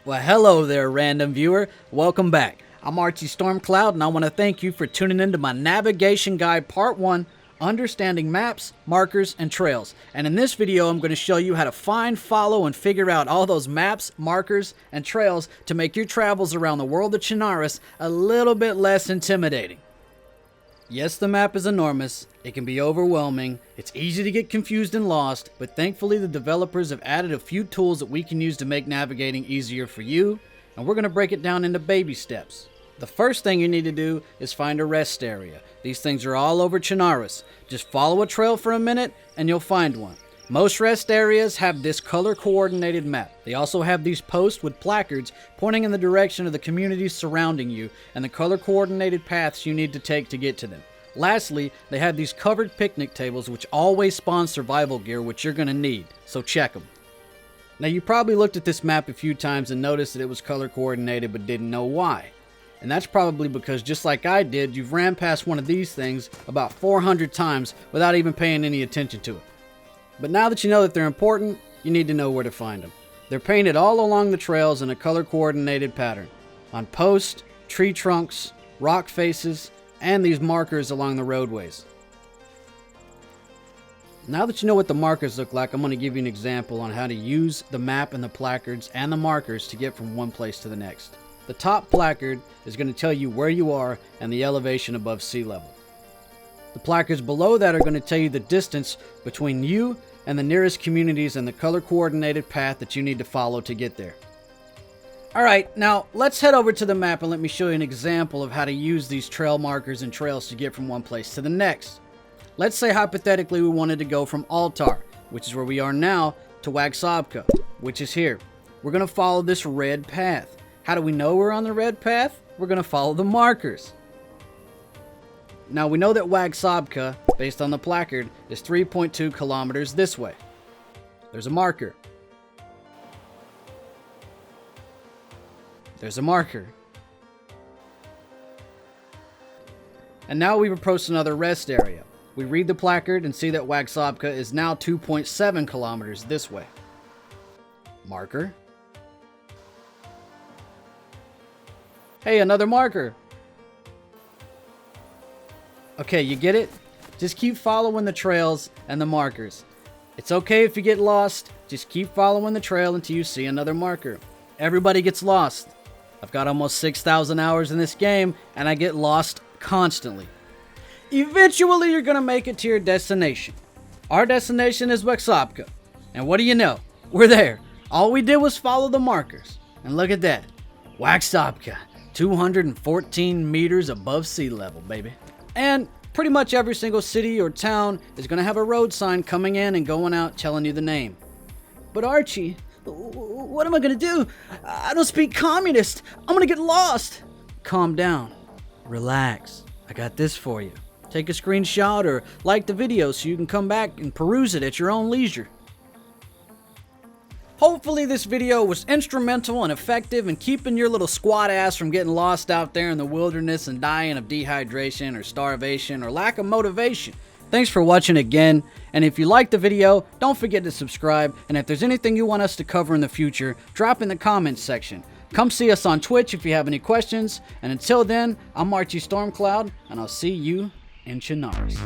Well, hello there, random viewer. Welcome back. I'm Archie Stormcloud, and I want to thank you for tuning into my Navigation Guide Part 1, Understanding Maps, Markers, and Trails. And in this video, I'm going to show you how to find, follow, and figure out all those maps, markers, and trails to make your travels around the world of Chernarus a little bit less intimidating. Yes, the map is enormous, it can be overwhelming, it's easy to get confused and lost, but thankfully the developers have added a few tools that we can use to make navigating easier for you, and we're going to break it down into baby steps. The first thing you need to do is find a rest area. These things are all over Chernarus. Just follow a trail for a minute and you'll find one. Most rest areas have this color-coordinated map. They also have these posts with placards pointing in the direction of the communities surrounding you and the color-coordinated paths you need to take to get to them. Lastly, they have these covered picnic tables which always spawn survival gear which you're going to need, so check them. Now you probably looked at this map a few times and noticed that it was color-coordinated but didn't know why. And that's probably because, just like I did, you've ran past one of these things about 400 times without even paying any attention to it. But now that you know that they're important, you need to know where to find them. They're painted all along the trails in a color-coordinated pattern, on posts, tree trunks, rock faces, and these markers along the roadways. Now that you know what the markers look like, I'm going to give you an example on how to use the map and the placards and the markers to get from one place to the next. The top placard is going to tell you where you are and the elevation above sea level. The placards below that are going to tell you the distance between you and the nearest communities and the color-coordinated path that you need to follow to get there. Alright, now let's head over to the map and let me show you an example of how to use these trail markers and trails to get from one place to the next. Let's say hypothetically we wanted to go from Altar, which is where we are now, to Wagsobka, which is here. We're going to follow this red path. How do we know we're on the red path? We're going to follow the markers. Now we know that Wagsobka, based on the placard, is 3.2 kilometers this way. There's a marker. There's a marker. And now we've approached another rest area. We read the placard and see that Wagsobka is now 2.7 kilometers this way. Marker. Hey, another marker. Okay, you get it? Just keep following the trails and the markers. It's okay if you get lost. Just keep following the trail until you see another marker. Everybody gets lost. I've got almost 6,000 hours in this game, and I get lost constantly. Eventually, you're going to make it to your destination. Our destination is Wagsobka. And what do you know? We're there. All we did was follow the markers. And look at that. Wagsobka, 214 meters above sea level, baby. And pretty much every single city or town is going to have a road sign coming in and going out telling you the name. But Archie, what am I going to do? I don't speak communist. I'm going to get lost. Calm down. Relax. I got this for you. Take a screenshot or like the video so you can come back and peruse it at your own leisure. Hopefully this video was instrumental and effective in keeping your little squat ass from getting lost out there in the wilderness and dying of dehydration or starvation or lack of motivation. Thanks for watching again, and if you liked the video, don't forget to subscribe, and if there's anything you want us to cover in the future, drop in the comments section. Come see us on Twitch if you have any questions, and until then, I'm Archie Stormcloud, and I'll see you in Chernarus.